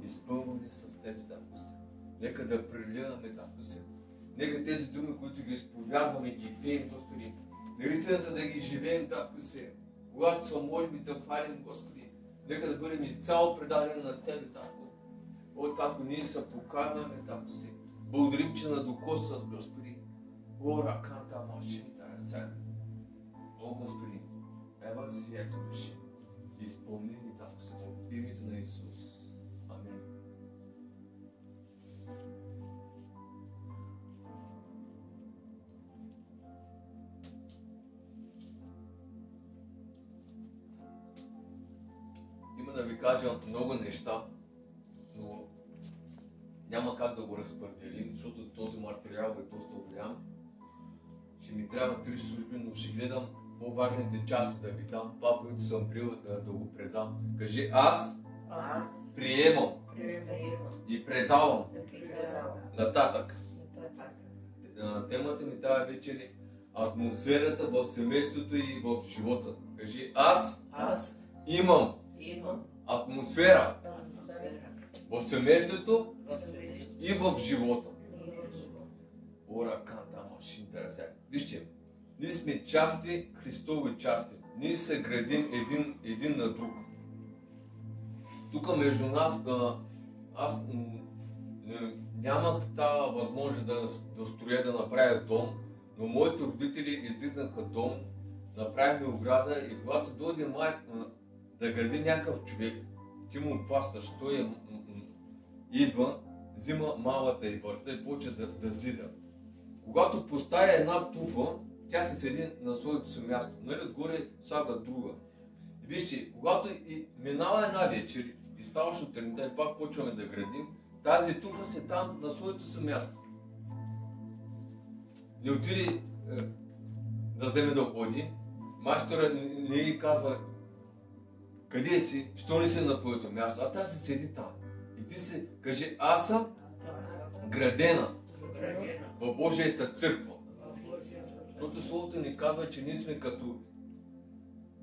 изпълнени с Тебе, Татко се. Нека да преливаме, Татко се. Нека тези думи, които ги изповядваме, ги пеем, Господи, наистина да ги живеем, Татко се. Когато се молим и да хвалим, Господи, нека да бъдем изцяло предадени на Тебе, Татко. О, Татко, ние се поканваме, Татко се. Благодарим, че надокосваш, Господи. О, раката машината разсяга. О, Господи, ева свято души. Изпълни ни, Татко се, в името на Исус. Амин. Има да ви кажа много неща, но няма как да го разпределим, защото този материал е доста голям. Ще ми трябва 3 служби, но ще гледам по-важните части да ви дам, това, което съм приел да го предам. Кажи, аз приемам и предавам нататък. Темата ми тази вечер е атмосферата в семейството и в живота. Кажи, аз имам атмосфера в семейството и в живота. Ора, канта, машин, интересен. Вижте, ние сме части, Христови части. Ние се градим един на друг. Тук между нас, аз нямах тази възможност да строя, да направя дом, но моите родители издигнаха дом, направихме ограда и когато дойде да гради някакъв човек, ти му плащаш, той идва, взима малата и върта и почва да зида. Когато поставя една туфа, тя се седи на своето си място. Нали, отгоре слага друга. И вижте, когато минава една вечер и става сутринта и пак почваме да градим, тази туфа се там на своето си място. Не отиде да вземе да ходи, майстора не й казва къде си, що не си на твоето място, а тази седи там. И ти си кажи, аз съм градена в Божията църква. Защото Словото ни казва, че ние сме като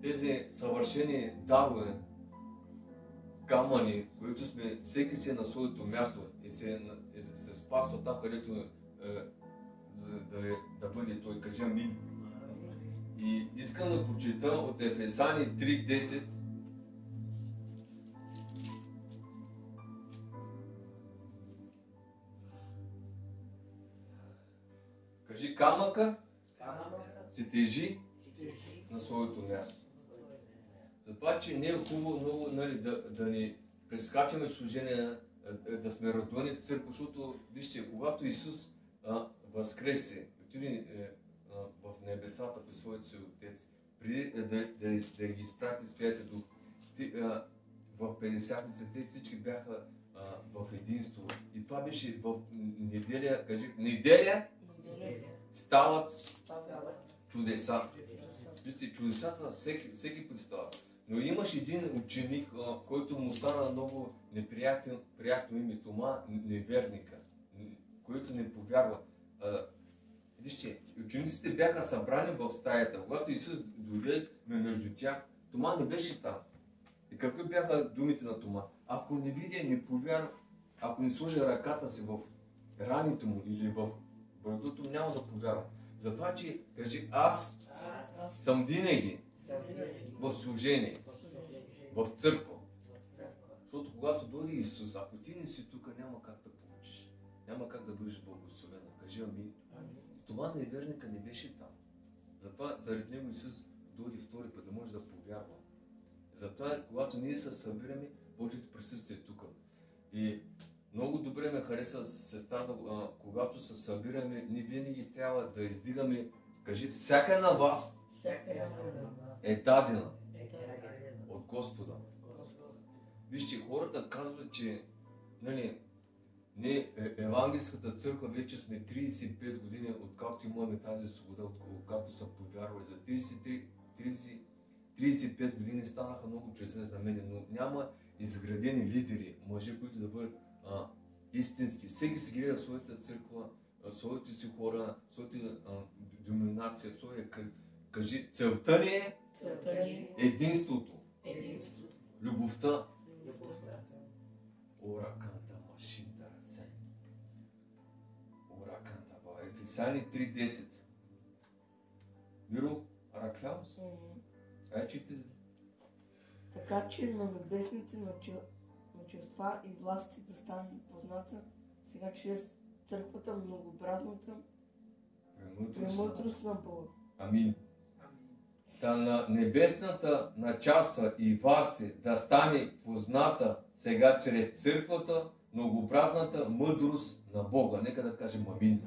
тези съвършени дарове, камъни, които сме, всеки си е на своето място и се спасва там, където да бъде той. Кажи амин. И искам да прочита от Ефесяни 3:10. Кажи, камъка се тежи на своето място. Затова, че не е хубаво много, нали, да ни прескачаме служение, да сме радвани в църква, защото, вижте, когато Исус възкресе, отиде в небесата при своят си Отец, преди да ги изпрати Святия Дух, в 50-ти святия всички бяха в единство. И това беше в неделя, кажи, неделя стават чудеса. Вижте, чудесата всеки представа. Но имаш един ученик, който му стана много приятно име, Тома, неверника, който не повярва. Вижте, учениците бяха събрани в стаята. Когато Исус дойде между тях, Тома не беше там. И какви бяха думите на Тома? Ако не видя, не повярва, ако не сложа ръката си в раните му или в бърдото, няма да повярвам. Затова, че кажи, аз съм винаги в служение, в църква. Защото когато дойде Исус, ако ти не си тук, няма как да получиш. Няма как да бъдеш благословен. Кажи амин. Това неверника не беше там. Затова заради него Исус дойде втори път, да може да повярва. Затова, когато ние се събираме, Божието присъствие е тук. И много добре ме хареса сестра, когато се събираме, ние винаги трябва да издигаме, кажи, всяка една вас е дадена от Господа. Вижте, хората казват, че нали, ние, евангелската църква, вече сме 35 години, откакто имаме тази свобода, откакто са повярвали. За 35 години станаха много чудесни знамения, но няма изградени лидери, мъже, които да бъдат истински. Всеки си гледа своята църква, своите си хора, своята доминация, своя, кажи, целта ни е единството, любовта. Ора, Ефесяни 3:10. Миро, Араклямс? Ай, чете. Така че на небесните началства и власти да стане позната сега чрез църквата многообразната премъдрост на Бога. Амин. Та на небесната началства и власти да стане позната сега чрез църквата многообразната мъдрост на Бога. Нека да кажем амин.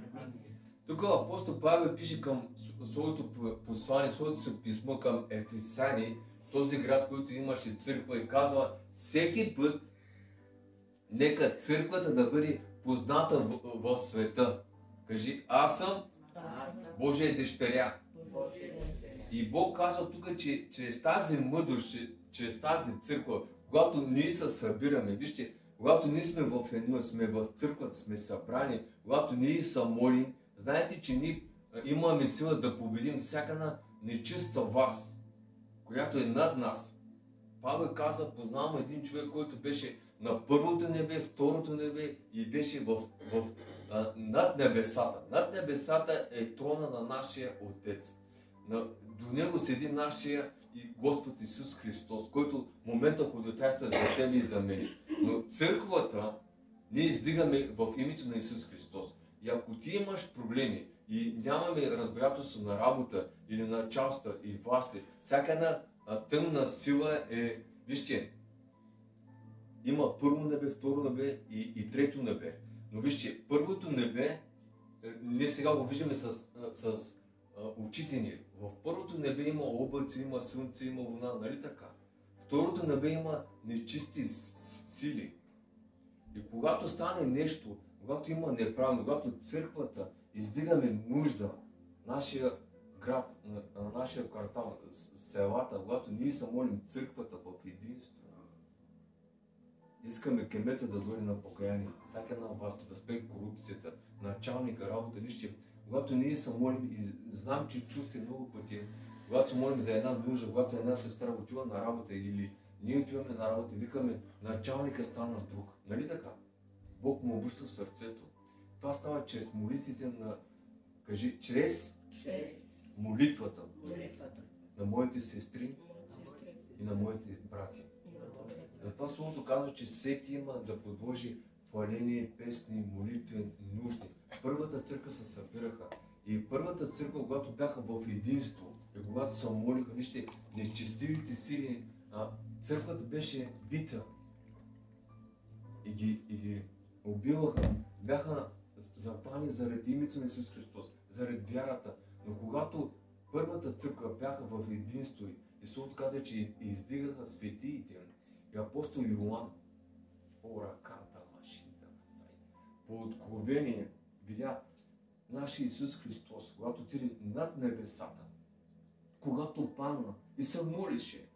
Тук апостол Павел пише към своето послание, своето си писмо към Ефесяни, този град, който имаше църква, и казва: всеки път нека църквата да бъде позната в света. Кажи: аз съм Божия дъщеря. И Бог казва тук, че чрез тази мъдрост, чрез тази църква, когато ние се събираме, вижте, когато ние сме в едно, сме в църквата, сме събрани, когато ние се молим, знаете, че ние имаме сила да победим всяка една нечиста власт, която е над нас. Павел каза: познавам един човек, който беше на първото небе, второто небе и беше над небесата. Над небесата е трона на нашия Отец. До него седи нашия и Господ Исус Христос, който в момента ходатайства за тебе и за мен. Но църквата ние издигаме в името на Исус Христос. И ако ти имаш проблеми и нямаме разбирателство на работа или на частта и власти, всяка една тъмна сила е, вижте, има първо небе, второ небе и трето небе. Но вижте, първото небе, ние сега го виждаме с очите ни. В първото небе има облаци, има слънце, има луна, нали така? Второто небе има нечисти сили. И когато стане нещо, когато има неправилно, когато църквата издигаме нужда, нашия град, нашия квартал, селата, когато ние се молим църквата в единство, искаме кемета да дойде на покаяние, всяка една власт да спре корупцията, началника работа. Вижте, когато ние се молим, и знам, че чухте много пъти, когато се молим за една нужда, когато една сестра отива на работа или ние отиваме на работа, викаме: началника стана друг. Нали така? Бог му обръща в сърцето. Това става чрез молитвите на... Кажи: чрез молитвата на моите сестри и на моите брати. Затова Словото казва, че всеки има да подложи хваление, песни, молитви, нужди. Първата църква се събираха. И първата църква, когато бяха в единство и когато се молиха, вижте, нечестивите сили, църквата беше бита и ги убиваха. Бяха запани заради името на Исус Христос, заради вярата. Но когато първата църква бяха в единство, и Словото казва, че издигаха светиите, и апостол Йоан, по откровение видя нашия Исус Христос, когато отиде над небесата, когато падна и се молише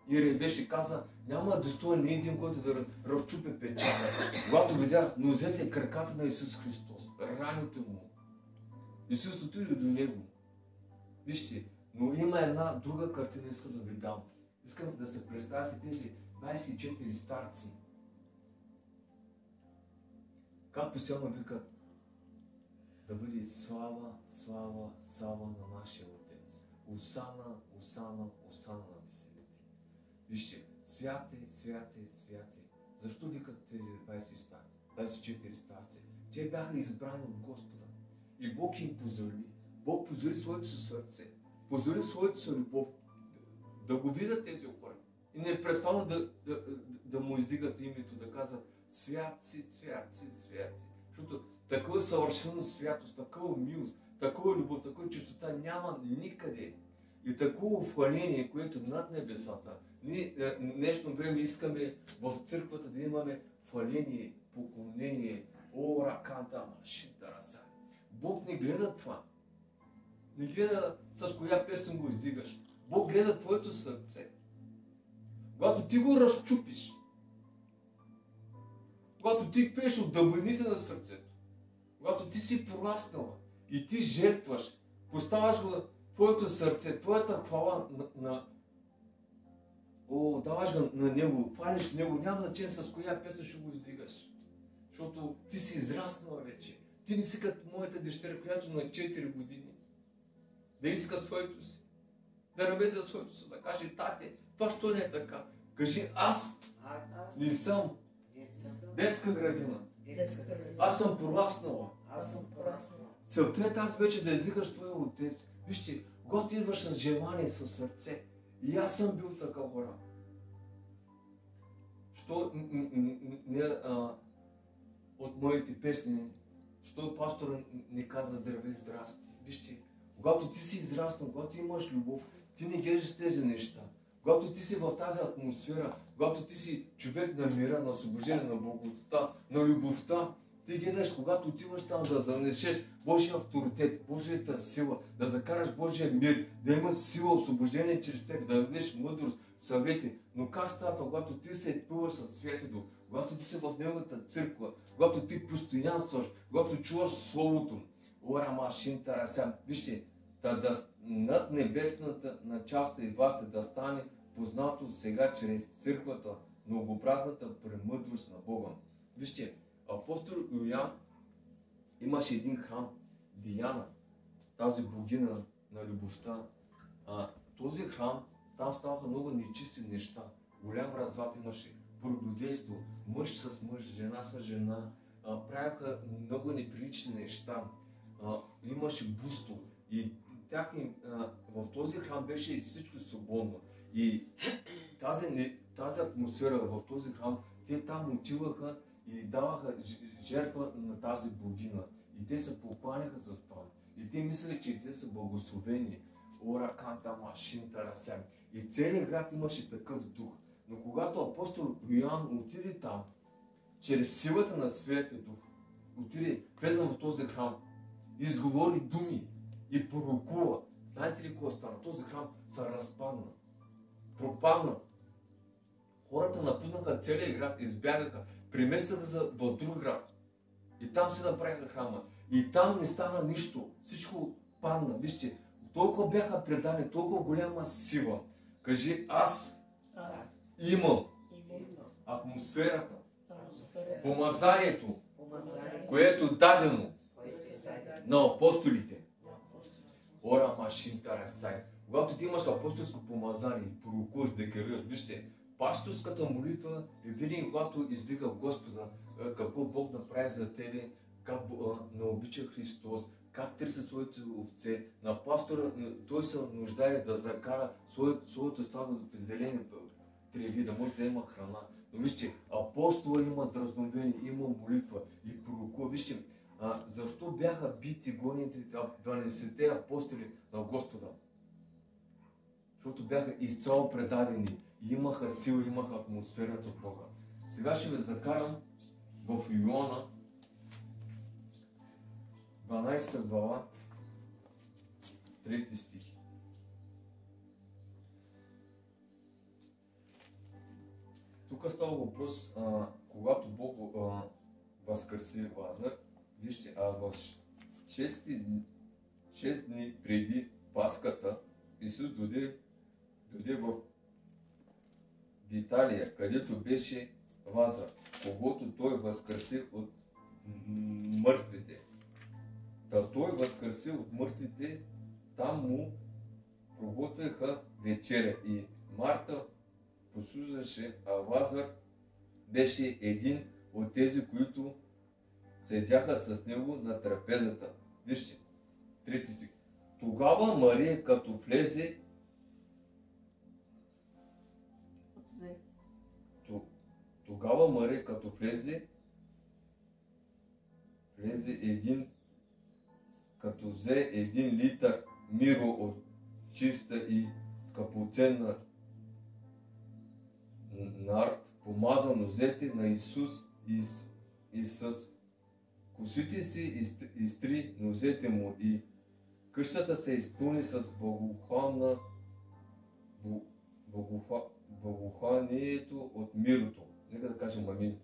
и ревеше, каза: няма достоен ни един, който да разчупи печата. Когато видя нозете и краката на Исус Христос, раните му, Исус отиде до него. Вижте, но има една друга картина, искам да ви дам. Искам да се представите тези 24 старци. Как постоянно викат: да бъде слава, слава, слава на нашия Отец. Осана, осана, осана на веселите. Вижте, святе, святе, святе. Защо викат тези 24 старци? Те бяха избрани от Господа. И Бог им позволи. Бог позволи своето си сърце. Позволи своето си любов. Да го видят тези хора. И непрестанно да му издигат името, да казват: свят си, свят си, свят си. Защото такава съвършена святост, такава милост, такава любов, такава чистота няма никъде. И такова хваление, което над небесата. Ние в днешно време искаме в църквата да имаме хваление, поклонение. О, раканта, машинта, раса. Бог не гледа това. Не гледа с коя песен го издигаш. Бог гледа твоето сърце. Когато ти го разчупиш, когато ти пееш от дълбините на сърцето, когато ти си пораснала и ти жертваш, поставяш го твоето сърце, твоята хвала даваш го на него, хвалиш него, няма значение с коя песен ще го издигаш. Защото ти си израснала вече. Ти не си като моята дъщеря, която на 4 години да иска своето си. Да навезе своето си, да каже, тате, това що не е така? Кажи, аз не съм детска градина. Аз съм пораснала. Целта е тази вече да издигаш твоя отец. Вижте, когато идваш с желание, с сърце, и аз съм бил такъв хора. Що от моите песни, що пастора не каза здравей, здрасти. Вижте, когато ти си израснал, когато имаш любов, ти не гледаш тези неща. Когато ти си в тази атмосфера, когато ти си човек на мира, на освобождение, на благодата, на любовта, ти гледаш, когато отиваш там да занесеш Божия авторитет, Божията сила, да закараш Божия мир, да имаш сила, освобождение чрез теб, да дадеш мъдрост, съвети. Но как става, когато ти се пълваш със Святия Дух, когато ти си в Неговата църква, когато ти постоянстваш, когато чуваш Словото, вижте, над небесната началство и власт да стане познато сега чрез църквата, многообразната премъдрост на Бога. Вижте, апостол Йоан имаше един храм, Диана, тази богиня на любовта. Този храм, там ставаха много нечисти неща. Голям разврат имаше, прелюбодейство, мъж с мъж, жена с жена, правяха много неприлични неща. Имаше бусто и в този храм беше всичко свободно. И тази атмосфера в този храм, те там отиваха и даваха жертва на тази богиня. И те се покланяха за това. И те мислеха, че те са благословени. Ора, канта, машинта, расям. И целият град имаше такъв дух. Но когато апостол Йоан отиде там, чрез силата на Святия Дух, влезе в този храм, изговори думи и пророкува. Знаете ли какво стана? Този храм се разпадна. Пропадна. Хората напуснаха целият град, избягаха, преместиха се в друг град. И там се направиха храма. И там не стана нищо. Всичко падна. Вижте, толкова бяха предани, толкова голяма сила. Кажи, аз имам атмосферата, помазанието, което е дадено на апостолите. Ора машинта расай. Когато ти имаш апостолско помазание, пророкуваш, декlarираш, вижте, пасторската молитва е винаги, когато издига Господа, какво Бог направи за тебе, как не обича Христос, как търси своите овце. На пастора той се нуждае да закара своето стадо до зелени треви, да може да има храна. Но вижте, апостола има дразновение, има молитва и пророкува. Вижте, защо бяха бити гоните 12-те апостоли на Господа? Защото бяха изцяло предадени. Имаха сила, имаха атмосферата от Бога. Сега ще ви закарам в Йоанна, 12 глава, 3 стих. Тук става въпрос, когато Бог възкърси Лазар. Вижте, в 6 дни преди Паската Исус дойде в Виталия, където беше Лазар, когото той възкърси от мъртвите. Та той възкърси от мъртвите, там му приготвяха вечеря и Марта послужваше, а Лазар беше един от тези, които седяха с него на трапезата. Вижте, 3 стих. Тогава Мария, като влезе, като взе 1 литър миро от чиста и скъпоценна нард, помаза нозете на Исус и с косите си изтри нозете му и къщата се изпълни с благоуханието от мирото. Нека да кажем амин.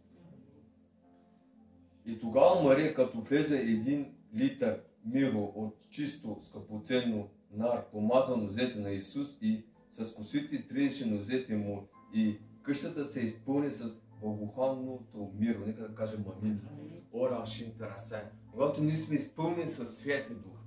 И тогава Мария, като влезе 1 литър миро от чисто скъпоценно нар, помаза нозете на Исус и с косите триеше нозете му и къщата се изпълни с благоуханното миро. Нека да кажем амин. Ора Шинтарасай. Когато ние сме изпълнени със Святия Дух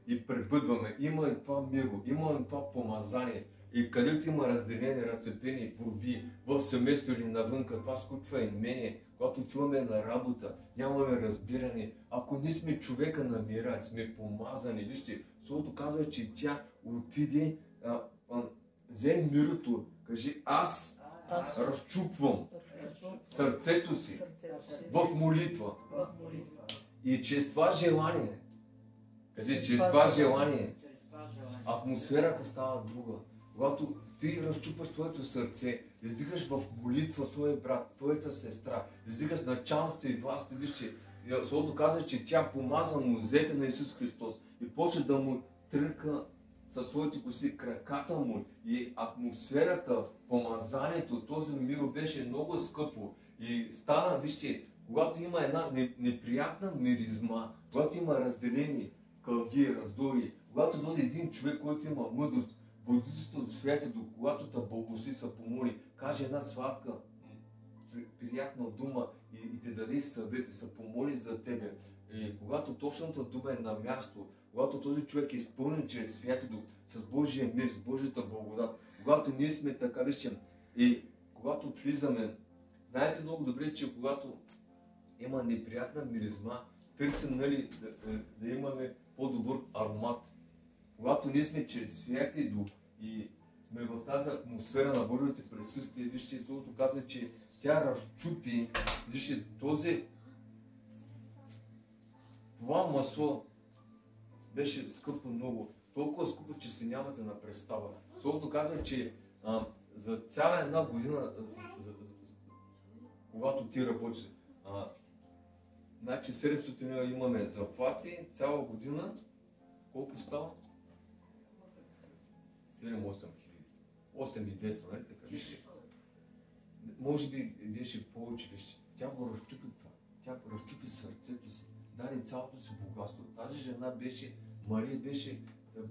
и пребъдваме, имаме това миро, имаме това помазание, и където има разделение, разцепени борби в семейство или навънка, това случва и мене, когато отиваме на работа, нямаме разбиране. Ако ние сме човека на мира, сме помазани, вижте, Словото казва, че тя отиде, взе мирото, кажи аз разчупвам сърцето си в молитва. И чрез това желание, кажи, чрез това желание, атмосферата става друга. Когато ти разчупаш твоето сърце, издигаш в молитва твоя брат, твоята сестра, издигаш началството и властта, вижте, Словото казва, че тя помаза нозете на Исус Христос и почва да му тръка със своите коси краката му и атмосферата, помазанието, този мир беше много скъпо и стана, вижте, когато има една неприятна миризма, когато има разделени кълги, раздори, когато дойде един човек, който има мъдрост, водителство от Святия Дух, когато те благослови, се помоли, каже една сладка, приятна дума и те даде съвет и се помоли за тебе. И когато точната дума е на място, когато този човек е изпълнен чрез Святия Дух, с Божия мир, с Божията благодат, когато ние сме така, вижте, и когато влизаме, знаете много добре, че когато има неприятна миризма, търсим, нали, да имаме по-добър аромат. Когато ние сме чрез Святия Дух и сме в тази атмосфера на Божието присъствие, вижте, Словото казва, че тя разчупи, вижте, това масло беше скъпо много, толкова скъпо, че си нямате на представа. Словото казва, че за цяла една година, когато ти работиш, значи 700 имаме заплати, цяла година, колко става? 7-8 хиляди. 8,200, нали така? Вижте. Може би беше повече, вижте. Тя го разчупи това. Тя разчупи сърцето си. Даде цялото си богатство. Тази жена беше, Мария беше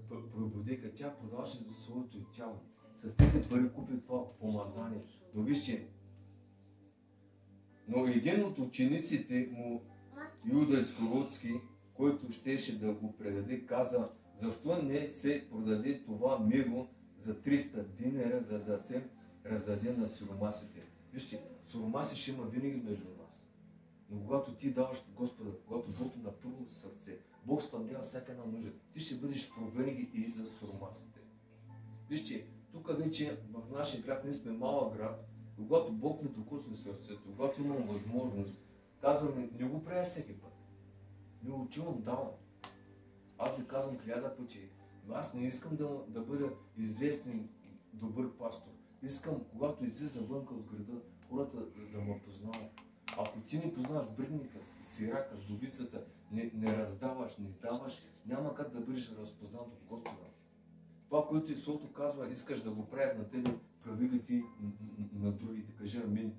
пробудейка. Тя продаваше за своето тяло. С тези пари купи това помазание. Но вижте, но един от учениците му, Юда Искариотски, който щеше да го предаде, каза, защо не се продаде това миро за 300 динара, за да се раздаде на сиромасите. Вижте, сиромаси ще има винаги между нас. Но когато ти даваш Господа, когато Бог на първо сърце, Бог станява всяка една нужда, ти ще бъдеш винаги и за сиромасите. Вижте, тук вече в нашия град, ние сме малък град, когато Бог ми докосне сърцето, когато имам възможност, казвам, не го правя всеки път. Не отивам, давам. Аз ви казвам 1000 пъти. Аз не искам да бъда известен добър пастор. Искам, когато излиза вънка от града, хората да ме познават. Ако ти не познаваш бръдника, сирака, вдовицата, не раздаваш, не даваш, няма как да бъдеш разпознат от Господа. Това, което Словото казва, искаш да го правят на тебе, прави го ти на другите. Кажи амин.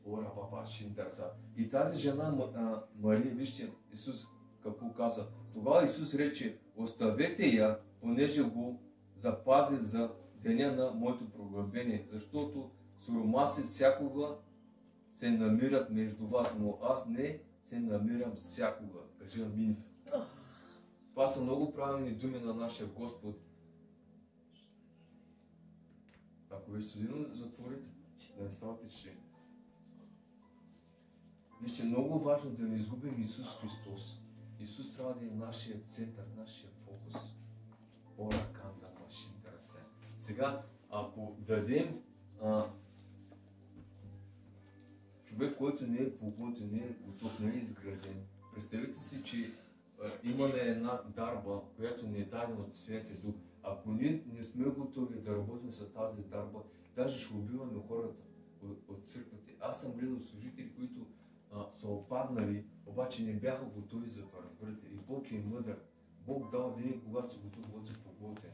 Ора, баба, шинтарса. И тази жена, Мария, вижте, Исус какво каза. Тогава Исус рече, оставете я, понеже го запази за деня на моето програбение, защото сиромаси всякога се намират между вас, но аз не се намирам всякога. Кажи амин. Това са много правилни думи на нашия Господ. Ако ви студено затворите, да не ставате че. Вижте, много важно да не изгубим Исус Христос. Исус трябва да е нашия център, нашия фокус. Ора канда машинта расе. Сега, ако дадем човек, който не е подготвен, не е готов, не е изграден, представете си, че имаме една дарба, която ни е дадена от Святия Дух. Ако ние не сме готови да работим с тази дарба, даже ще убиваме хората от църквата. Аз съм гледал служители, които са опаднали, обаче не бяха готови за това, разберете. И Бог е мъдър. Бог дава винаги, когато си готов, когато си подготвен.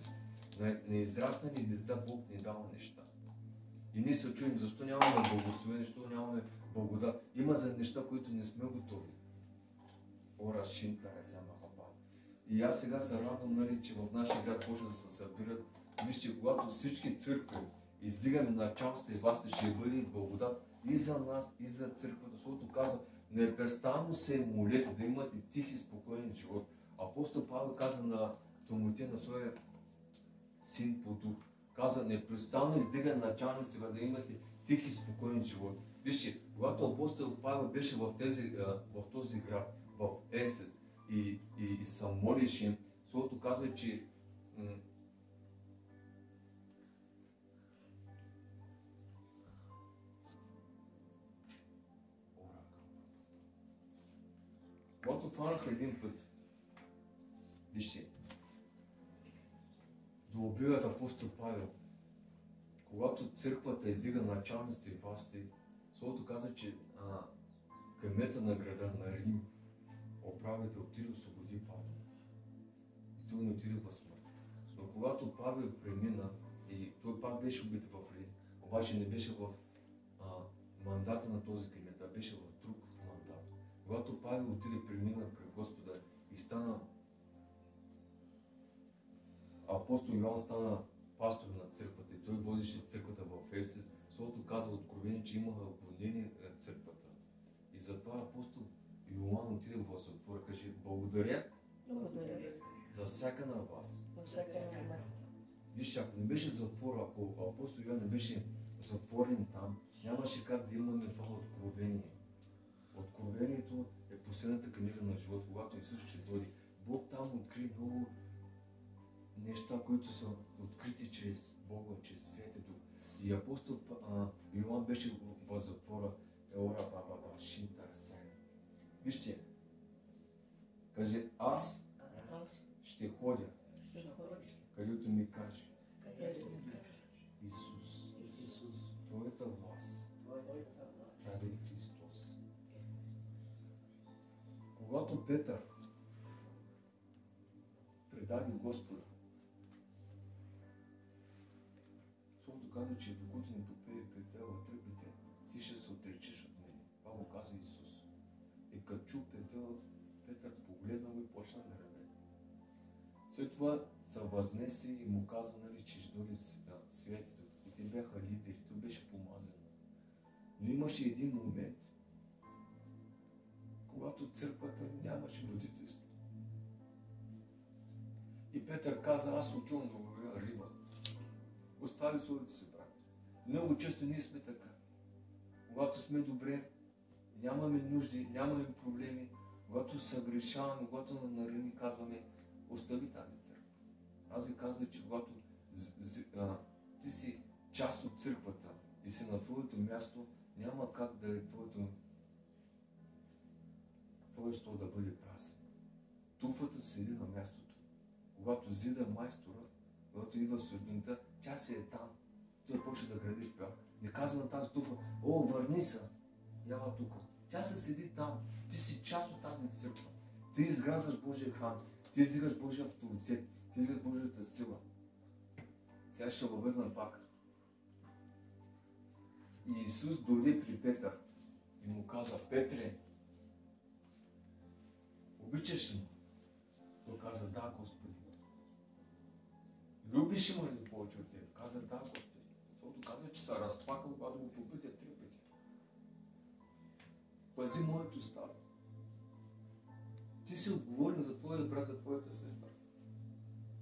На израснали деца Бог ни дава неща. И ние се чуем, защо нямаме благословение, защо нямаме благодат. Има за неща, които не сме готови. Ора шинта не сама папа. И аз сега се радвам, нали, че в нашия град почва да се събират. Вижте, когато всички църкви издигаме началството и властта, ще бъде благодат и за нас, и за църквата. Защото казва, непрестанно се молете, да имате тих и спокоен живот. Апостол Павел каза на Тимотей, на своя син по дух, каза, непрестанно издига началниците, да имате тих и спокоен живот. Вижте, когато апостол Павел беше в този град, в Ефес, и се молеше, защото казва, че когато фанаха един път, вижте, да убиват апостол Павел, когато църквата издига началниците и власти, защото казва, че кмета на града, на Рим, управител отиде освободи Павел. И той не отиде в смърт. Но когато Павел премина, и той пак беше убит в Рим, обаче не беше в мандата на този кмет, а беше в друг мандат. Когато Павел отиде, премина при Господа и стана апостол Йоан, стана пастор на църквата и той водеше църквата в Ефес, защото казва откровение, че имаха гонение църквата. И затова апостол Йоан отиде в затвора, каже, благодаря за всяка на вас. Вижте, ако не беше затвора, ако апостол Йоан не беше затворен там, нямаше как да имаме това откровение. Откровението е последната книга на живот, когато Исус ще дойде. Бог там откри много неща, които са открити чрез Бога, чрез Святия Дух. И апостол Йоан беше в затвора. Вижте, каже, аз ще ходя, където ми каже Исус, Твоята власт даде Христос. Когато Петър предаде Господа, защото казва, че докато не попее петела, тръпите, ти ще се отречеш от мен. Това го каза Исус. И като чу петела, Петър погледна го и почна да реве. След това се възнесе и му каза, нали, че ще дойде Святия Дух. И те бяха лидери, той беше помазан. Но имаше един момент, когато църквата нямаше водителство. И Петър каза, аз отивам да ловя риба. Остави своите си, брат. Много често ние сме така. Когато сме добре, нямаме нужди, нямаме проблеми. Когато съгрешаваме, когато нарани казваме, остави тази църква. Аз ви казвам, че когато ти си част от църквата и си на твоето място, няма как да е твоето стол да бъде празен. Туфата седи на мястото. Когато зида майстора, когато идва сутринта, тя си е там. Той почне да гради пях. Не казва на тази туфа, о, върни се, ява тук. Тя се седи там. Ти си част от тази църква. Ти изграждаш Божия храм. Ти издигаш Божия авторитет. Ти издигаш Божията сила. Сега ще го върна пак. И Исус дойде при Петър и му каза, Петре, обичаш ли? Той каза, да, Господи. Любиш ли ме ли повече от теб? Каза, да, Господи. Защото казва, че се разплакал, когато го попитя 3 пъти. Пази моето стадо. Ти си отговорен за твоя брат, за твоята сестра.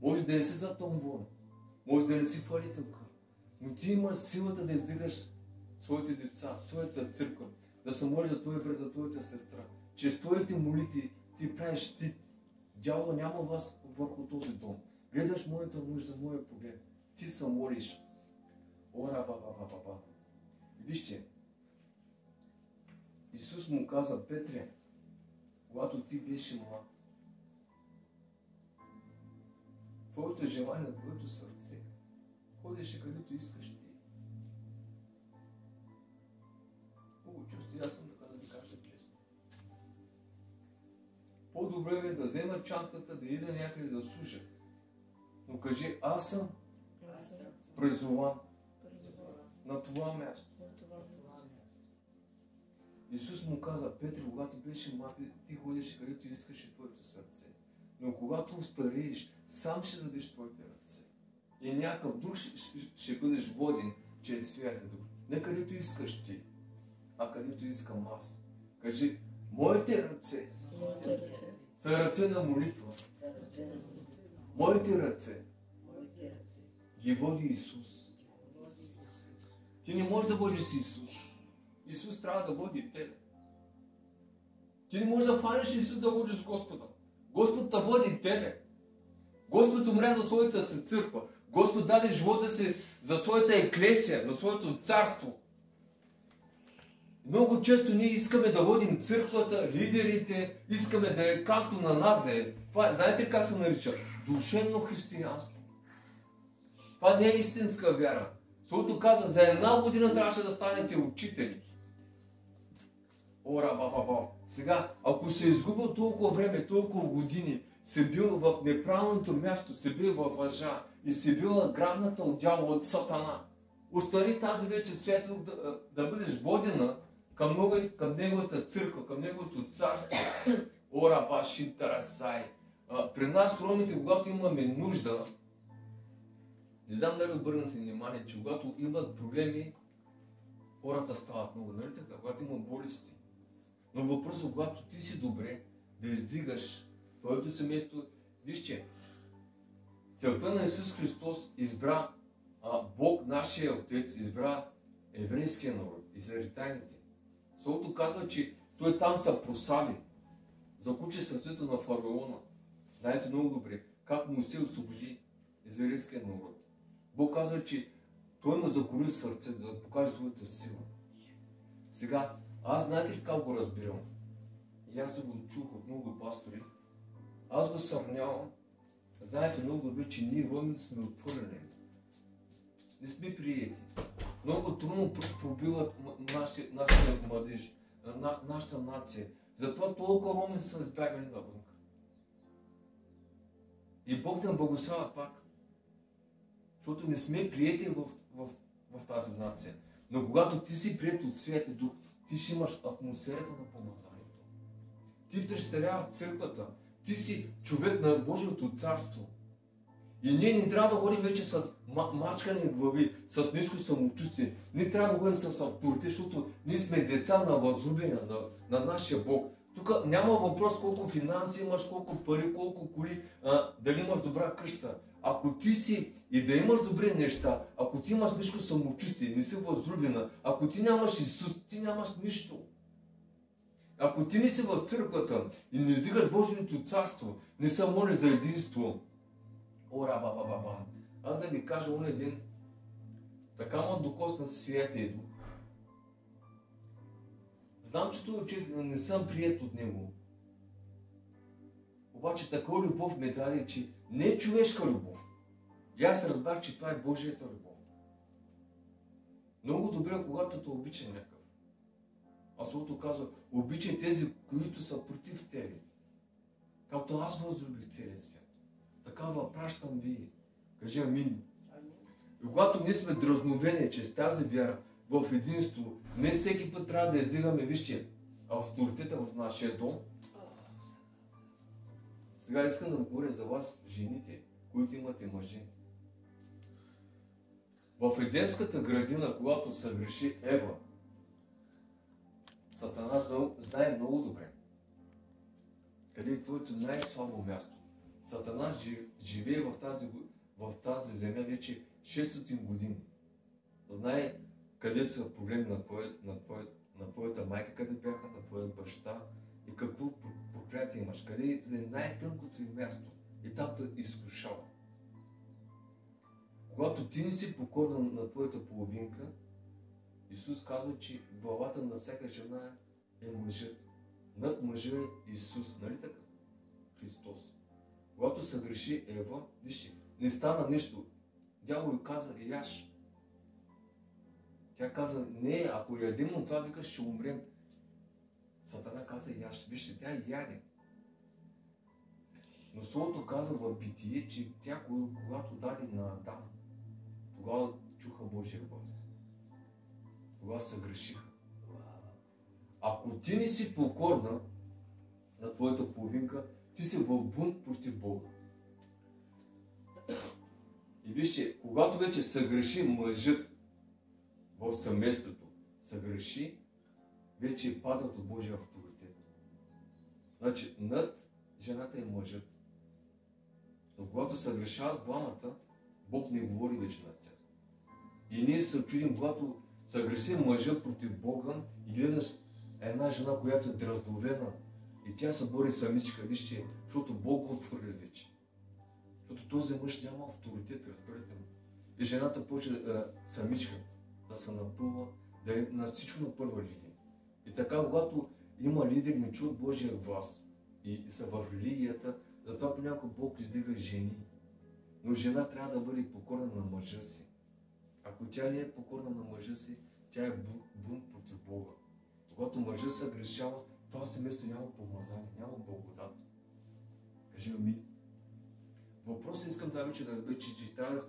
Може да не си затъмван, може да не си фалителка, но ти имаш силата да издигаш своите деца, своята църква, да се молиш за твоя брат, за твоята сестра. Чрез твоите молитви ти правиш щит. Дявола няма вас върху този дом. Гледаш моята нужда, моя проблем. Ти се молиш. Ора, ба. Вижте, Исус му каза, Петре, когато ти беше млад, твоето желание, твоето сърце, ходеше където искаш ти. Много чувство, аз съм така да ви кажа честно. По-добре е да взема чантата, да ида някъде да слуша. Но кажи, аз съм призован на това място. Исус му каза, Петре, когато беше млад, ти ходеше където искаше твоето сърце. Но когато устарееш, сам ще дадеш твоите ръце. И някакъв друг ще бъдеш воден чрез Святия Дух. Не където искаш ти, а където искам аз. Кажи, Моите ръце са ръце на молитва. Моите ръце ги води Исус. Ти не можеш да водиш с Исус. Исус трябва да води тебе. Ти не можеш да фанеш Исус да водиш с Господа. Господ да води тебе. Господ умря за своята си църква. Господ даде живота си за своята еклесия, за своето царство. Много често ние искаме да водим църквата, лидерите, искаме да е както на нас да е. Това, знаете как се нарича? Душевно християнство. Това не е истинска вяра. Защото казва, за една година трябваше да станете учители. Ора, баба. Сега, ако се изгубил толкова време, толкова години, си бил в неправилното място, си бил във лъжа и си била грабната от дявола, от Сатана, остани тази вече светло да бъдеш водена към неговата църква, към неговото царство. Ора, башин, тарасай. При нас, ромите, когато имаме нужда, не знам дали обърнете внимание, че когато имат проблеми, хората стават много, нали така? Когато има болести. Но въпросът е, когато ти си добре, да издигаш твоето семейство. Вижте, целта на Исус Христос избра Бог, нашия Отец, избра еврейския народ, израелтяните. Словото казва, че той там се прослави, закучи сърцето на фараона. Знаете много добре как Моисей освободи израелския народ. Бог казва, че той му закори сърце да покаже своята сила. Сега, аз знаете ли как го разбирам? И аз го чух от много пастори. Аз го сравнявам. Знаете много добре, че ние ромите сме отворени. Не сме приети. Много трудно пробиват нашите младежи, нашата нация. Затова толкова роми са избягали навън. И Бог да благославя пак. Защото не сме приети в тази нация. Но когато ти си приет от Святия Дух, ти ще имаш атмосферата на помазанието. Ти представляваш църквата. Ти си човек на Божието царство. И ние не трябва да ходим вече с мачкани глави, с ниско самочувствие. Ние трябва да ходим с авторитет, защото ние сме деца на възлюбения, на нашия Бог. Тук няма въпрос колко финанси имаш, колко пари, колко коли, дали имаш добра къща. Ако ти си и да имаш добри неща, ако ти имаш ниско самочувствие, не си възлюбена, ако ти нямаш Исус, ти нямаш нищо. Ако ти не си в църквата и не издигаш Божието царство, не се молиш за единство, ора, баба. Аз да ви кажа оня ден, така ма докосна Святия Дух. Знам, че този човек не съм приет от него. Обаче такова любов ме даде, че не е човешка любов. И аз разбрах, че това е Божията любов. Много добре, когато те обича някакъв. А Словото казва, обичай тези, които са против тебе. Както аз възлюбих целия свят. Така въпращам вие. Кажи амин. И когато ние сме дразновени чрез тази вяра в единство, не всеки път трябва да издигаме, вижте, авторитета в нашия дом. Сега искам да говоря за вас, жените, които имате мъжи. В Едемската градина, когато съгреши Ева, Сатана знае много добре къде е твоето най-слабо място. Сатана живее в тази земя вече 600 години. Знае къде са проблеми на твоята майка, къде бяха, на твоя баща и какво проклятие имаш, къде е най-тънкото им място и там те изкушава. Когато ти не си покорна на твоята половинка, Исус казва, че главата на всяка жена е мъжът. Над мъжа е Исус, нали така? Христос. Когато съгреши Ева, вижте, не стана нищо. Дявол каза, яш. Тя каза, не, ако ядем от това, вика, ще умрем. Сатана каза, яш. Вижте, тя яде. Но Словото каза в Битие, че тя, когато даде на Адам, тогава чуха Божия глас. Тогава съгрешиха. Ако ти не си покорна на твоята половинка, ти си в бунт против Бога. И вижте, когато вече съгреши мъжът в семейството, съгреши, вече падат от Божия авторитет. Значи, над жената и мъжът. Но когато се решават двамата, Бог не говори вече над тях. И ние се чудим, когато се агреси мъжа против Бога и гледаш една жена, която е дразновена и тя се бори самичка, вижте, защото Бог го отхвърля вече. Защото този мъж няма авторитет, разберете ме. И жената почва самичка да се напълва, да е на всичко на първа линия. И така, когато има лидери, не чуват Божия глас и са в религията, затова понякога Бог издига жени. Но жена трябва да бъде покорна на мъжа си. Ако тя не е покорна на мъжа си, тя е бунт против Бога. Когато мъжа се грешава, това семейство няма помазание, няма благодат. Кажи амин. Въпросът искам да вече да разбера, че трябва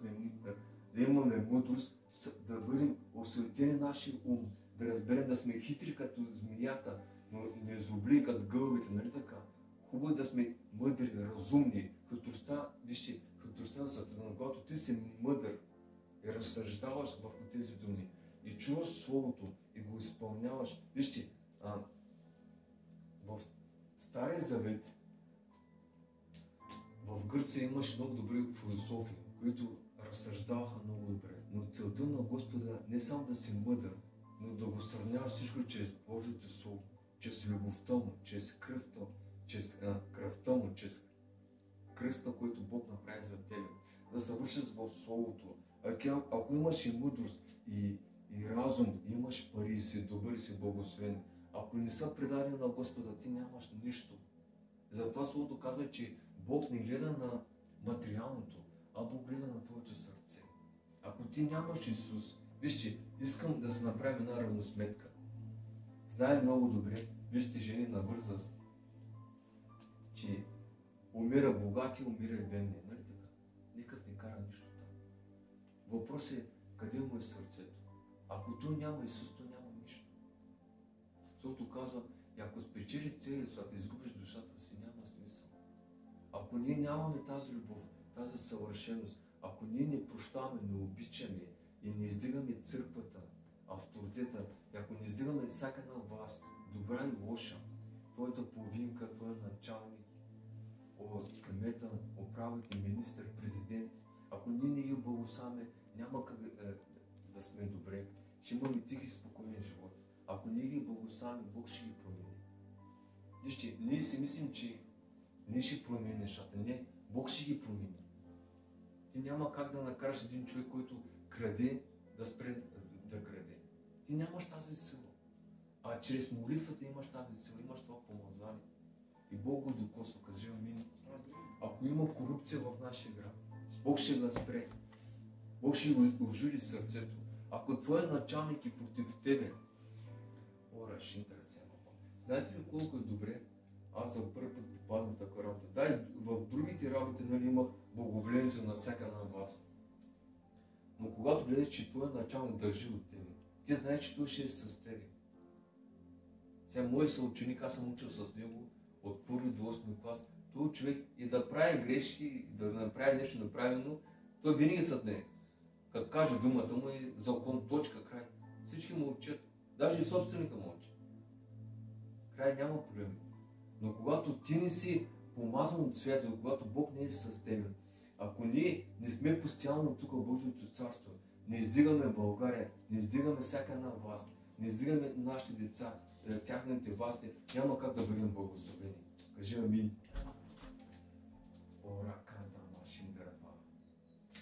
да имаме мъдрост, да бъдем осветени нашия ум, да разберем да сме хитри като змията, но не злобли като гълбите, нали така? Хубаво да сме мъдри, разумни. Хитростта, вижте, хитростта на Сатана, когато ти си мъдър и разсъждаваш върху тези думи и чуваш Словото и го изпълняваш. Вижте, в Стария Завет в Гърция имаше много добри философи, които разсъждаваха много добре. Но целта на Господа не само да си мъдър, но да го сравняваш всичко чрез Божието Слово, чрез любовта му, чрез кръвта му, чрез кръста, който Бог направи за тебе. Да се вършиш в Словото. Ако имаш и мъдрост и разум, и имаш пари, и си добър, и си благословен, ако не са предадени на Господа, ти нямаш нищо. Затова Словото казва, че Бог не гледа на материалното, а Бог гледа на твоето сърце. Ако ти нямаш Исус, вижте, искам да се направим една равносметка. Знаем много добре, вижте жени на възраст, че умира богати, умира и бедни, нали така? Никак не кара нищо там. Въпрос е, къде му е сърцето? Ако то няма Исус, то няма нищо. Защото казва, и ако спечели целия свят, изгубиш душата си, няма смисъл. Ако ние нямаме тази любов, тази съвършеност, ако ние не прощаваме, не обичаме и не издигаме църквата, авторитета, и ако не издигаме всяка една власт, добра и лоша, твоята половинка, твоя началник, кмета, управител, министър, президент, ако ние не ги благославяме, няма как да сме добре. Ще имаме тих и спокоен живот. Ако ние ги благославяме, Бог ще ги промени. Вижте, ние си мислим, че ние ще променим нещата. Не, Бог ще ги промени. Ти няма как да накараш един човек, който краде, да спре да краде. Ти нямаш тази сила. А чрез молитвата имаш тази сила, имаш това помазание. И Бог го докосва, кажи амин. Ако има корупция в нашия град, Бог ще го спре. Бог ще го ожули сърцето. Ако твой началник е против тебе, ще интересен. Знаете ли колко е добре? Аз за първи път попадам в такава работа. Да, и в другите работи, нали, имах благоволението на всяка една власт. Но когато гледаш, че твой началник държи от тебе, ти знаеш, че той ще е с тебе. Сега мой съученик, аз съм учил с него от първи до 8 клас. Той човек и да прави грешки, да направи нещо неправилно, той винаги с него. Като каже думата му е закон, точка, край. Всички му учат. Даже и собственика му учи. Край няма проблем. Но когато ти не си помазан от света, когато Бог не е с теб, ако ние не сме постоянно тук в Божието царство, не издигаме България, не издигаме всяка една власт, не издигаме нашите деца, тяхните власти, няма как да бъдем благословени. Кажи амин.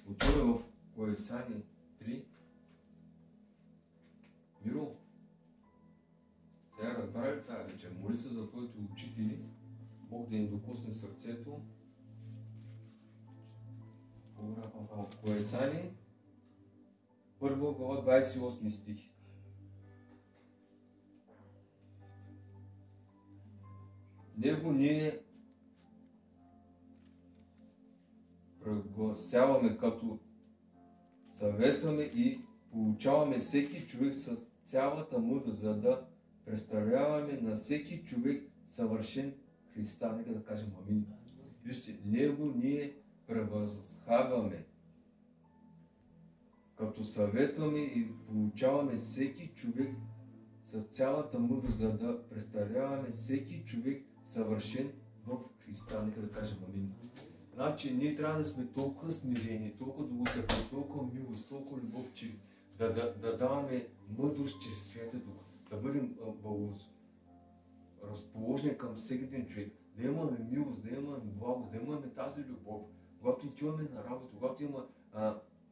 Отиваме в Колесани 3. Миро, сега разбира ли тази вечер? Моли се за твоите учители, Бог да им докосне сърцето. Колесани, 1 глава, 28 стих. Него ние прогласяваме, като съветваме и получаваме всеки човек с цялата мъдрост, за да представляваме на всеки човек съвършен Христа. Нека да кажем амин. Вижте, него ние превъзхваме, като съветваме и получаваме всеки човек с цялата мъдрост, за да представляваме всеки човек съвършен в Христа. Нека да кажем амин. Значи ние трябва да сме толкова смирени, толкова долутърпени, толкова милост, толкова любов, че да даваме мъдрост чрез Святия Дух, да бъдем разположени към всеки един човек, да имаме милост, да имаме благост, да имаме тази любов, когато отиваме на работа, когато има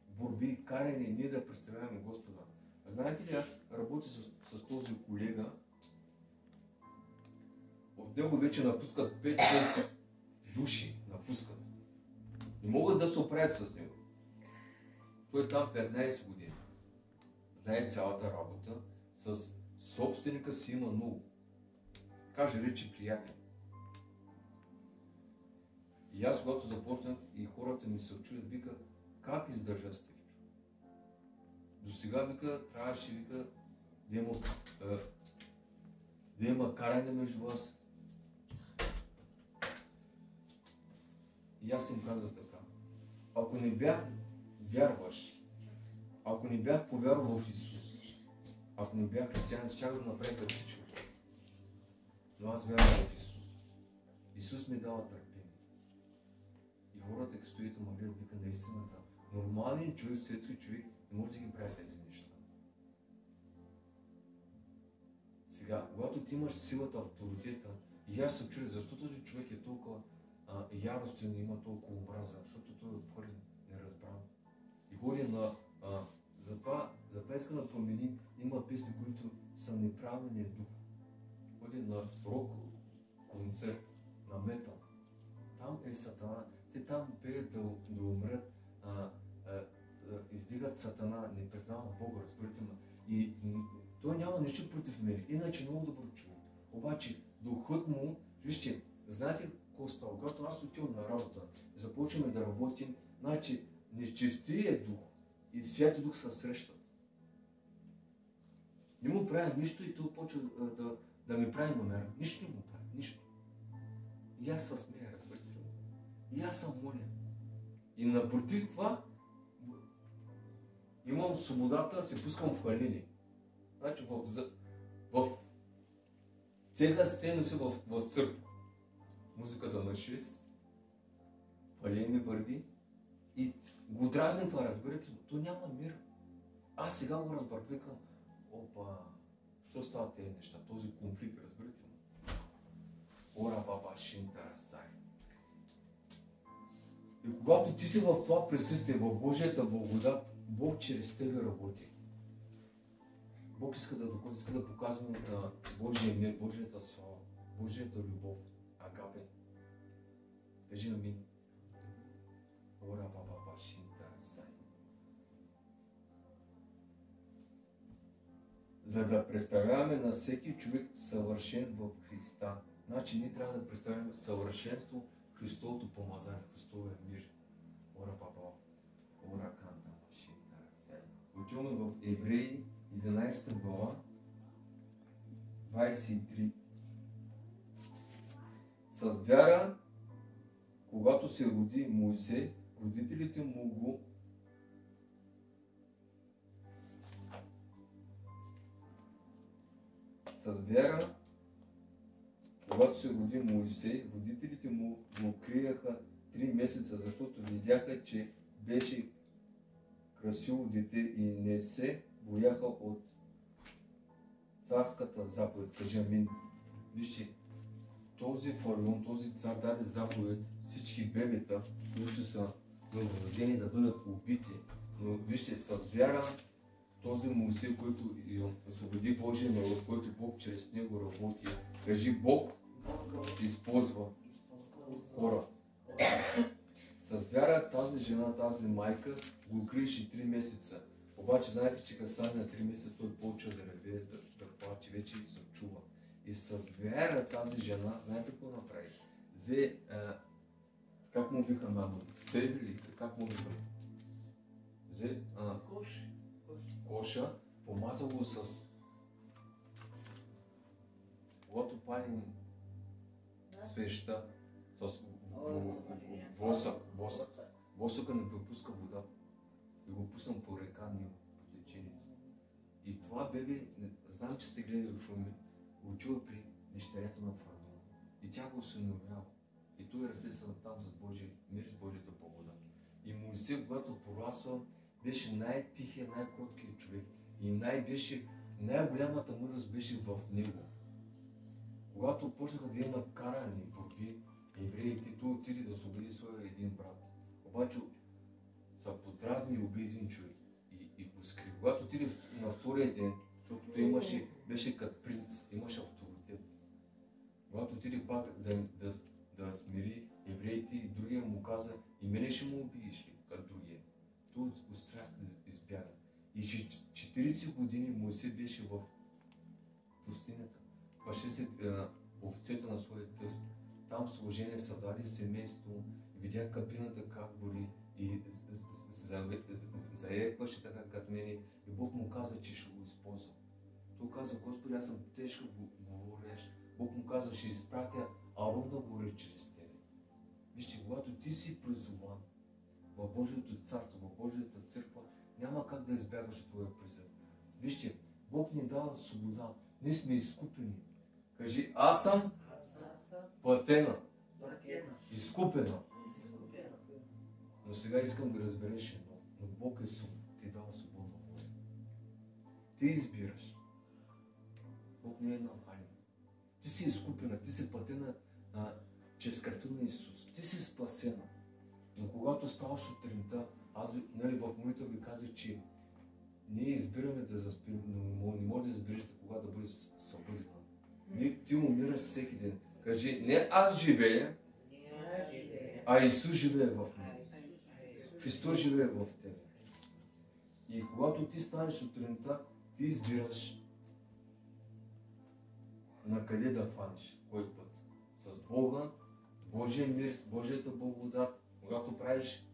борби, каране, ние да представляваме Господа. Знаете ли, аз работя с този колега, от него вече напускат 5-6 души, напускат. Не могат да се оправят с него. Той е там 15 години. Знае цялата работа, с собственика си има много. Каже речи приятел. И аз, когато започнах, и хората ми се чудят, вика, как издържа Стивчо? До сега, вика, трябваше, вика, да има каране между вас. И аз им казах така. Ако не бях вярваш, ако не бях повярвал в Исус, ако не бях християнин, ще да направя като всичко. Но аз вярвам в Исус. Исус ми дава търпение. И хората, като стоите молят, вика наистина да. Нормалният човек, светски човек, не може да ги прави тези неща. Сега, когато ти имаш силата, авторитета, и аз се чудя, защо този човек е толкова яростен и има толкова омраза, защото той е отворен, неразбран. И ходи на... затова иска да променим, има песни, които са неправилния дух. Ходи на рок концерт, на метал. Там е Сатана. Те там пеят да умрат, издигат Сатана, не признават Бога, разберете ме. И той няма нищо против мен, иначе много добър човек. Обаче духът му, вижте, знаете какво става? Когато аз отивам на работа, започваме да работим, значи нечестият дух и Святия Дух се срещат. Не му правя нищо и той почва да ми прави номера. Нищо не му прави, нищо. И аз се смея, разберете ли? И аз съм молен. И напротив това, имам свободата, се пускам в халили. Значи в цяла сцена си в църква. Музиката на 6, халили върви и го дразни това, разберете ли? То няма мир. Аз сега го разбрах, викам, опа, що става тези неща, този конфликт, разберете ли? Ора баба шинтарасай. И когато ти си в това присъствие, в Божията благодат, Бог чрез тебе работи. Бог иска да показва на Божия мир, Божията слава, Божията любов, агапе. Кажи амин. Ора баба шинтарасай. За да представляваме на всеки човек съвършен в Христа. Значи ние трябва да представяме съвършенство, Христовото помазание, Христовия мир. Ора баба, ора канта, шинтарасай. Отиваме в Евреи 11 глава, 23. С вяра, когато се роди Моисей, родителите му го когато се роди Моисей, родителите му го криеха 3 месеца, защото видяха, че беше красиво дете и не се бояха от царската заповед. Кажи амин. Вижте, този фараон, този цар даде заповед всички бебета, които са новородени, да бъдат убити. Но вижте, с вяра този Моисей, който освободи Божия народ, който Бог чрез него работи. Кажи, Бог използва хора. С вяра тази жена, тази майка го криеше 3 месеца. Обаче знаете, че като стане на 3 месеца, той почва да реве, да плаче, вече се чува. И с вяра тази жена, знаете какво направи? Взе, как му виха мамо? Себе ли? Как му виха? Взе коша, помаза го с... Когато палим свеща, с восъка не пропуска вода. И го пуснам по река Нил, по течението. И това бебе, знам, че сте гледали в филми, отива при дъщерята на фараона. И тя го усиновява. И той е естествено там с Божия мир, с Божията благодат. И Моисей, когато порасва, беше най-тихия, най-кроткият човек. И най-голямата мъдрост беше в него. Когато почнаха да имат карани, борби, евреите, той отиде да освободи своя един брат. Обаче са подразни и уби един човек. И го скри. Когато отиде на втория ден, защото той беше като принц, имаше авторитет. Когато отиде пак да смири евреите, и другия му каза, и мене ще му убиеш ли, като другия. Той от страх избяга. И 40 години Моисей беше в пустинята. Паше се овцете на своя тъст. Там служение създаде семейство, видя кабината как гори и заекваше така като мене. И Бог му каза, че ще го използва. Той каза, Господи, аз съм тежко говорещ. Бог му каза, ще изпратя Арон да говори чрез тебе. Вижте, когато ти си призован в Божието царство, в Божията църква, няма как да избягаш от твоя призъв. Вижте, Бог ни дава свобода. Ние сме изкупени. Кажи, аз съм платена, изкупена. Но сега искам да разбереш едно. Но Бог ти дава свободна воля. Ти избираш. Бог не е навален. Ти си изкупена, ти си платена чрез кръвта на Исус. Ти си спасена. Но когато ставаш сутринта, аз в молитва ви казах, че ние избираме да заспим, но не може да избереш кога да бъдеш събудена. Ти умираш всеки ден. Кажи, не аз живея, а Исус живее в мен. Христос живее в тебе. И когато ти станеш сутринта, ти избираш на къде да фаниш, кой път. С Бога, Божия мир, с Божията благодат. Когато правиш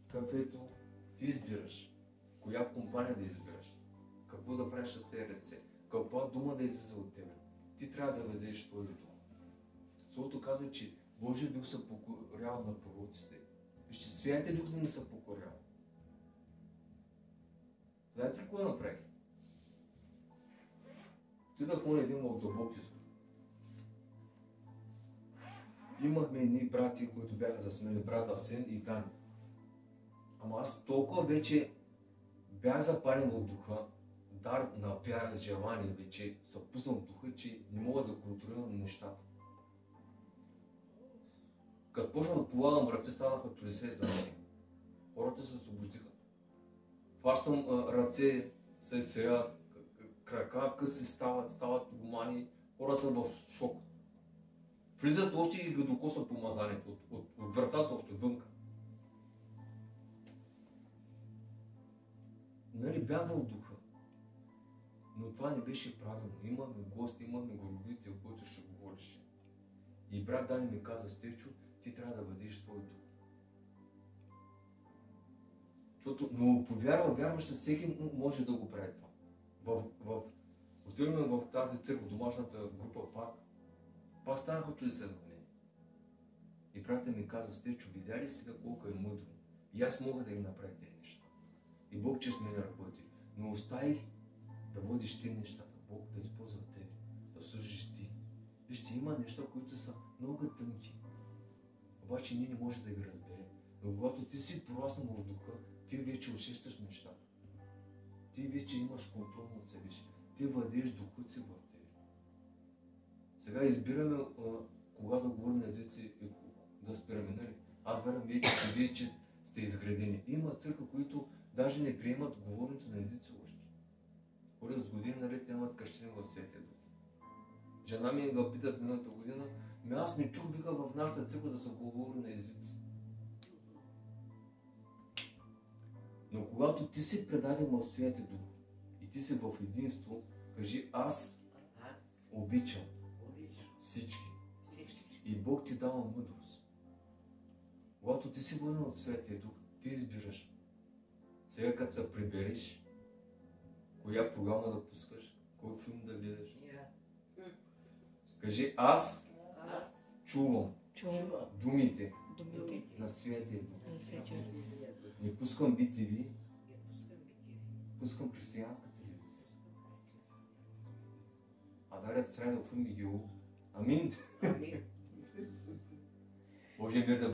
кафето, ти избираш коя компания да избираш, какво да правиш с тези ръце, каква дума да излиза от тебе. Ти трябва да ведеш твой дух. Словото казва, че Божия дух се покорява на пророците. Вижте, Святия дух не се покорява. Знаете ли какво направих? Отидах на един в дълбок извор. Имахме едни брати, които бяха с мен, брат Асен и Дани. Ама аз толкова вече бях запален в духа, дар на вяра, желание вече, се пуснал в духа, че не мога да контролирам нещата. Като почна да полагам ръце, станаха чудеса издания. Хората се освободиха. Фащам ръце, се церят, крака, къси стават романи, хората в шок. Влизат още и ги докосват помазанието, от вратата още, отвънка. Нали, бях в духа. Но това не беше правилно. Имахме гости, имахме горовител, който ще говореше. И брат Дани ми каза, Стечо, ти трябва да въдеш твой дух. Но вярваш, че всеки може да го прави това. Отиваме в тази църква, домашната група пак станаха чудеса за мен. И брата ми каза, Стечо, видя ли сега колко е мъдро? И аз мога да ги направя тези неща. И Бог чрез мен работи. Но оставих да водиш ти нещата, Бог да използва тебе, да служиш ти. Вижте, има неща, които са много тънки. Обаче ние не можем да ги разберем. Но когато ти си пораснал в духа, ти вече усещаш нещата. Ти вече имаш контрол над себе си. Ти владееш духът си в тебе. Сега избираме кога да говорим на езици и да спираме, нали? Аз вярвам вие, че сте изградени. Има църкви, които даже не приемат говоренето на езици още. Хората с години наред нямат кръщение в Святия Дух. Жена ми го питат миналата година, аз не чух, вика, в нашата църква да се говори на езици. Но когато ти си предаден в Святия Дух и ти си в единство, кажи, аз обичам всички. И Бог ти дава мъдрост. Когато ти си воден от Святия Дух, ти избираш. Сега като се прибереш, коя програма да пускаш, кой филм да гледаш. Кажи, аз чувам думите на Святия Дух. Не пускам BTV, пускам християнска телевизия. А дарят срайно филм и ги. Амин. Божия мир да